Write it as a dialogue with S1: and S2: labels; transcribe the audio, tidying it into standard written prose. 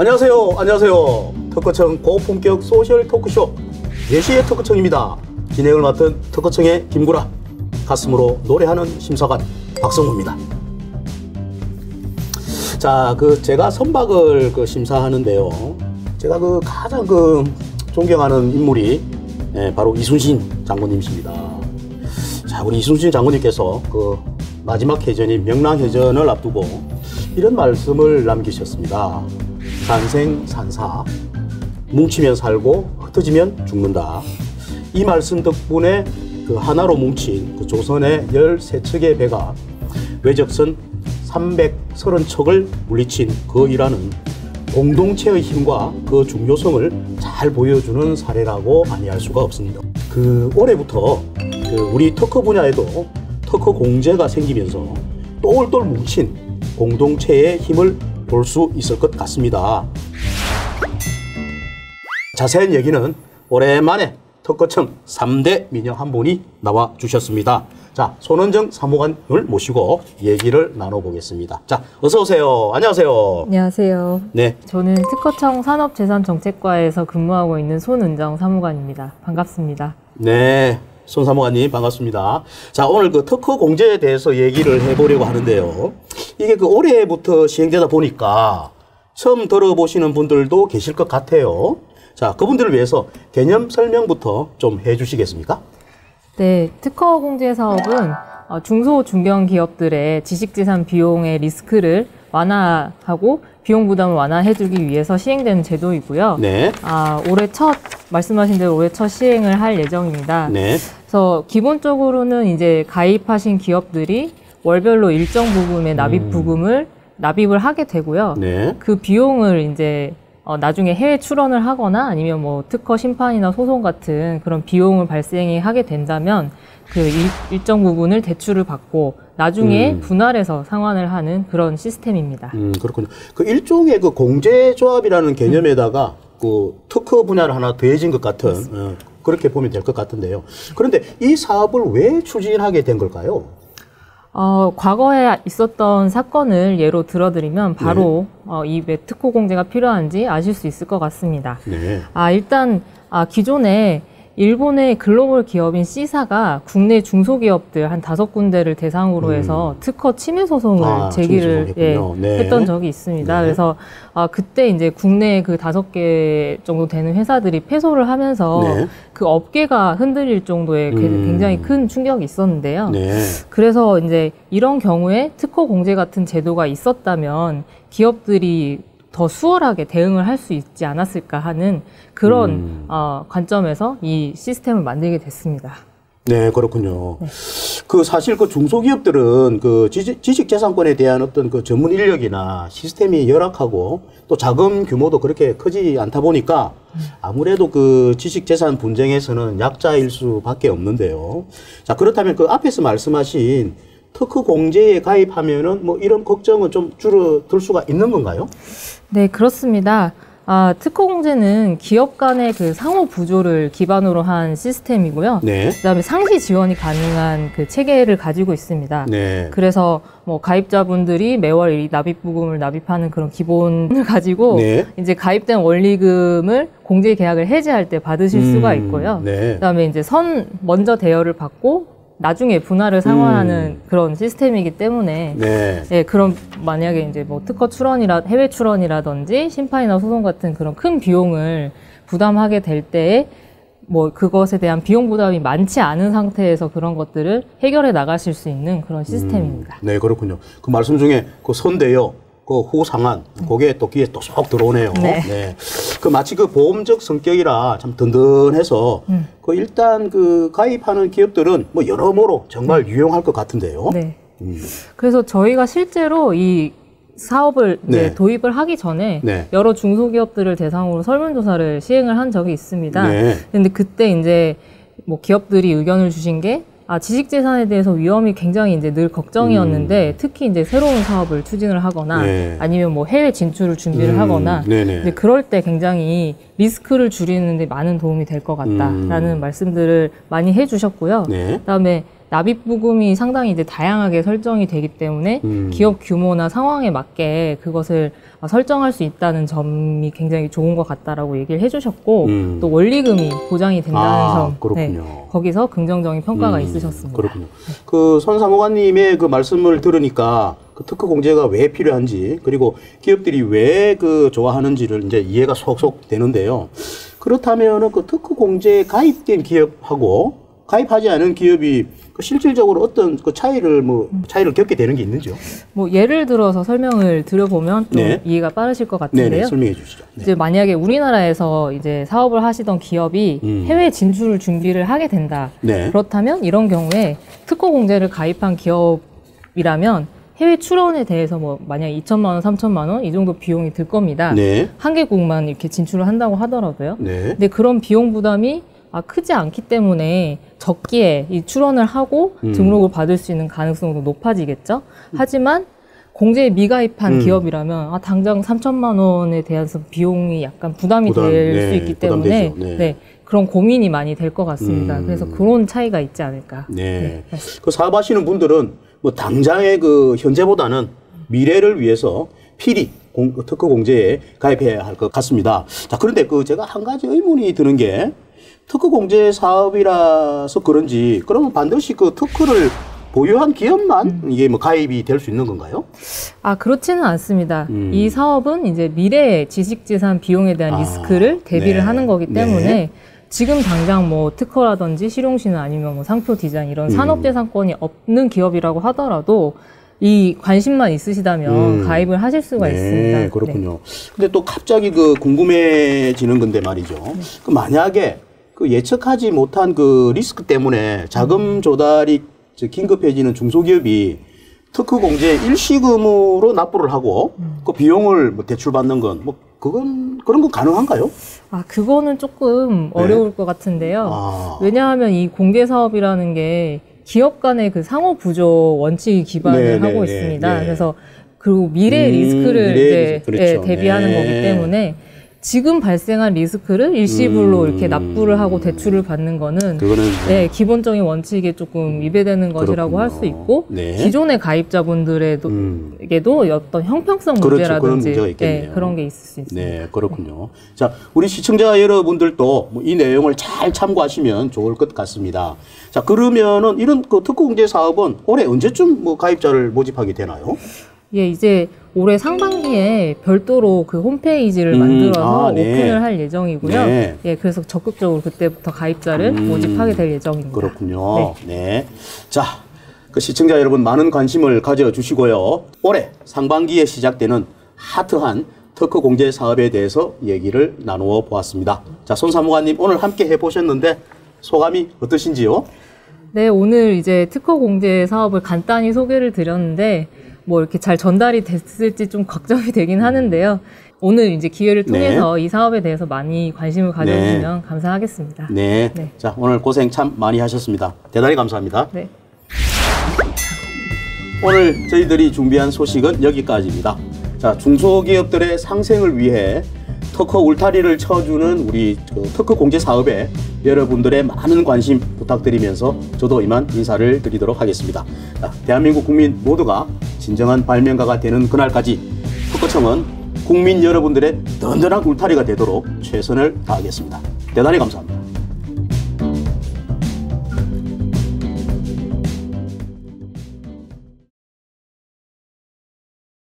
S1: 안녕하세요. 안녕하세요. 특허청 고품격 소셜 토크쇼 예시의 특허청입니다. 진행을 맡은 특허청의 김구라, 가슴으로 노래하는 심사관 박성호입니다. 자, 제가 선박을 심사하는데요. 제가 가장 존경하는 인물이 바로 이순신 장군님이십니다. 자, 우리 이순신 장군님께서 마지막 해전인 명랑해전을 앞두고 이런 말씀을 남기셨습니다. 산생산사, 뭉치면 살고 흩어지면 죽는다. 이 말씀 덕분에 하나로 뭉친 조선의 13척의 배가 외적선 330척을 물리친 일화는 공동체의 힘과 그 중요성을 잘 보여주는 사례라고 아니할 수가 없습니다. 올해부터 우리 특허 분야에도 특허 공제가 생기면서 똘똘 뭉친 공동체의 힘을 볼 수 있을 것 같습니다. 자세한 얘기는 오랜만에 특허청 3대 민영 한 분이 나와 주셨습니다. 자, 손은정 사무관을 모시고 얘기를 나눠보겠습니다. 자, 어서 오세요. 안녕하세요.
S2: 안녕하세요.
S1: 네.
S2: 저는 특허청 산업재산정책과에서 근무하고 있는 손은정 사무관입니다. 반갑습니다.
S1: 네. 손 사무관님 반갑습니다. 자, 오늘 특허 공제에 대해서 얘기를 해보려고 하는데요. 이게 올해부터 시행되다 보니까 처음 들어보시는 분들도 계실 것 같아요. 자, 그분들을 위해서 개념 설명부터 좀 해주시겠습니까?
S2: 네, 특허 공제 사업은 중소 중견 기업들의 지식재산 비용의 리스크를 완화하고 비용 부담을 완화해주기 위해서 시행되는 제도이고요. 네. 말씀하신 대로 올해 첫 시행을 할 예정입니다. 네. 그래서 기본적으로는 이제 가입하신 기업들이 월별로 일정 부분의 납입 부금을 납입을 하게 되고요. 네. 그 비용을 이제 나중에 해외 출원을 하거나 아니면 특허 심판이나 소송 같은 그런 비용을 발생이 하게 된다면 일정 부분을 대출을 받고 나중에 분할해서 상환을 하는 그런 시스템입니다.
S1: 그렇군요. 일종의 공제조합이라는 개념에다가 특허 분야를 하나 더해진 것 같은 그렇게 보면 될 것 같은데요. 그런데 이 사업을 왜 추진하게 된 걸까요?
S2: 과거에 있었던 사건을 예로 들어드리면 바로 이 왜 특허 공제가 필요한지 아실 수 있을 것 같습니다. 네. 일단 기존에 일본의 글로벌 기업인 C사가 국내 중소기업들 한 5군데를 대상으로 해서 특허 침해 소송을 제기를 했던 적이 있습니다. 네. 그래서 그때 이제 국내 5개 정도 되는 회사들이 패소를 하면서 그 업계가 흔들릴 정도의 굉장히 큰 충격이 있었는데요. 네. 그래서 이제 이런 경우에 특허 공제 같은 제도가 있었다면 기업들이 더 수월하게 대응을 할 수 있지 않았을까 하는 그런 관점에서 이 시스템을 만들게 됐습니다.
S1: 네, 그렇군요. 네. 사실 중소기업들은 지식재산권에 대한 어떤 전문 인력이나 시스템이 열악하고 또 자금 규모도 그렇게 크지 않다 보니까 아무래도 지식재산 분쟁에서는 약자일 수밖에 없는데요. 자, 그렇다면 앞에서 말씀하신 특허 공제에 가입하면은 이런 걱정은 좀 줄어들 수가 있는 건가요?
S2: 네, 그렇습니다. 특허 공제는 기업 간의 상호 부조를 기반으로 한 시스템이고요. 네. 그다음에 상시 지원이 가능한 체계를 가지고 있습니다. 네. 그래서 가입자분들이 매월 이 납입 부금을 납입하는 그런 기본을 가지고 네. 이제 가입된 원리금을 공제 계약을 해지할 때 받으실 수가 있고요. 네. 그다음에 이제 먼저 대여를 받고 나중에 분할을 상환하는 그런 시스템이기 때문에 그럼 만약에 이제 특허 해외 출원이라든지 심판이나 소송 같은 그런 큰 비용을 부담하게 될 때에 그것에 대한 비용 부담이 많지 않은 상태에서 그런 것들을 해결해 나가실 수 있는 그런 시스템입니다.
S1: 네, 그렇군요. 말씀 중에 선대요, 후상환, 그게 또 귀에 또 쏙 들어오네요. 네. 네. 마치 보험적 성격이라 참 든든해서 일단 가입하는 기업들은 여러모로 정말 유용할 것 같은데요. 네.
S2: 그래서 저희가 실제로 이 사업을 도입을 하기 전에 여러 중소기업들을 대상으로 설문조사를 시행을 한 적이 있습니다. 근데 그때 이제 기업들이 의견을 주신 게 지식재산에 대해서 위험이 굉장히 이제 늘 걱정이었는데 특히 이제 새로운 사업을 추진을 하거나 아니면 해외 진출을 준비를 하거나 이제 그럴 때 굉장히 리스크를 줄이는 데 많은 도움이 될 것 같다라는 말씀들을 많이 해주셨고요. 그다음에 납입 부금이 상당히 이제 다양하게 설정이 되기 때문에 기업 규모나 상황에 맞게 그것을 설정할 수 있다는 점이 굉장히 좋은 것 같다라고 얘기를 해주셨고 또 원리금이 보장이 된다는 점,
S1: 그렇군요.
S2: 네, 거기서 긍정적인 평가가 있으셨습니다.
S1: 그렇군요. 그 손 사무관님의 그 말씀을 들으니까 그 특허 공제가 왜 필요한지 그리고 기업들이 왜 그 좋아하는지를 이제 이해가 속속 되는데요. 그렇다면은 그 특허 공제에 가입된 기업하고 가입하지 않은 기업이 그 실질적으로 어떤 그 차이를 겪게 되는 게 있는지요?
S2: 뭐 예를 들어서 설명을 드려보면 좀
S1: 네.
S2: 이해가 빠르실 것 같은데요.
S1: 네네, 설명해 주시죠. 네.
S2: 이제 만약에 우리나라에서 이제 사업을 하시던 기업이 해외 진출 준비를 하게 된다.
S1: 네.
S2: 그렇다면 이런 경우에 특허 공제를 가입한 기업이라면 해외 출원에 대해서 뭐 만약 2천만 원, 3천만 원 이 정도 비용이 들 겁니다.
S1: 네.
S2: 한 개국만 이렇게 진출을 한다고 하더라도요.
S1: 네.
S2: 근데 그런 비용 부담이 크지 않기 때문에 적기에 이 출원을 하고 등록을 받을 수 있는 가능성도 높아지겠죠. 하지만 공제에 미가입한 기업이라면 당장 3천만 원에 대한 비용이 약간 부담이 될 수 있기 때문에 네, 그런 고민이 많이 될 것 같습니다. 그래서 그런 차이가 있지 않을까.
S1: 네. 그 사업하시는 분들은 뭐 당장의 그 현재보다는 미래를 위해서 필히 특허 공제에 가입해야 할 것 같습니다. 자, 그런데 그 제가 한 가지 의문이 드는 게 특허 공제 사업이라서 그런지 그러면 반드시 그 특허를 보유한 기업만 이게 뭐 가입이 될 수 있는 건가요?
S2: 그렇지는 않습니다. 이 사업은 이제 미래의 지식재산 비용에 대한 리스크를 대비를
S1: 네.
S2: 하는 거기 때문에
S1: 네.
S2: 지금 당장 뭐 특허라든지 실용신은 아니면 뭐 상표 디자인 이런 산업재산권이 없는 기업이라고 하더라도 이 관심만 있으시다면 가입을 하실 수가 있습니다.
S1: 네, 그렇군요. 근데 또 갑자기 그 궁금해지는 건데 말이죠. 그 만약에 그 예측하지 못한 그 리스크 때문에 자금 조달이 긴급해지는 중소기업이 특허 공제 일시금으로 납부를 하고 그 비용을 뭐 대출받는 건 뭐 그런 건 가능한가요?
S2: 그거는 조금 어려울 것 같은데요. 왜냐하면 이 공개 사업이라는 게 기업 간의 그 상호 부조 원칙 기반을 하고 있습니다. 그래서 그리고 미래의 리스크를 이제
S1: 그렇죠.
S2: 대비하는 거기 때문에 지금 발생한 리스크를 일시불로 이렇게 납부를 하고 대출을 받는 거는 기본적인 원칙에 조금 위배되는 것이라고 할 수 있고 기존의 가입자분들에게도 어떤 형평성 문제라든지 그런 게 있을 수 있습니다.
S1: 네, 그렇군요. 자, 우리 시청자 여러분들도 이 내용을 잘 참고하시면 좋을 것 같습니다. 자, 그러면은 이런 그 특허 공제 사업은 올해 언제쯤 뭐 가입자를 모집하게 되나요?
S2: 이제 올해 상반기에 별도로 그 홈페이지를 만들어서 오픈을 할 예정이고요. 그래서 적극적으로 그때부터 가입자를 모집하게 될 예정입니다.
S1: 그렇군요. 네. 자, 그 시청자 여러분 많은 관심을 가져주시고요. 올해 상반기에 시작되는 핫한 특허 공제 사업에 대해서 얘기를 나누어 보았습니다. 자, 손 사무관님 오늘 함께 해보셨는데 소감이 어떠신지요?
S2: 네, 오늘 이제 특허 공제 사업을 간단히 소개를 드렸는데 뭐 이렇게 잘 전달이 됐을지 좀 걱정이 되긴 하는데요. 오늘 이제 기회를 통해서 이 사업에 대해서 많이 관심을 가져주시면 감사하겠습니다.
S1: 네. 자, 오늘 고생 참 많이 하셨습니다. 대단히 감사합니다.
S2: 네.
S1: 오늘 저희들이 준비한 소식은 여기까지입니다. 자, 중소기업들의 상생을 위해 특허 울타리를 쳐주는 우리 특허 공제 사업에 여러분들의 많은 관심 부탁드리면서 저도 이만 인사를 드리도록 하겠습니다. 자, 대한민국 국민 모두가 진정한 발명가가 되는 그날까지 특허청은 국민 여러분들의 든든한 울타리가 되도록 최선을 다하겠습니다. 대단히 감사합니다.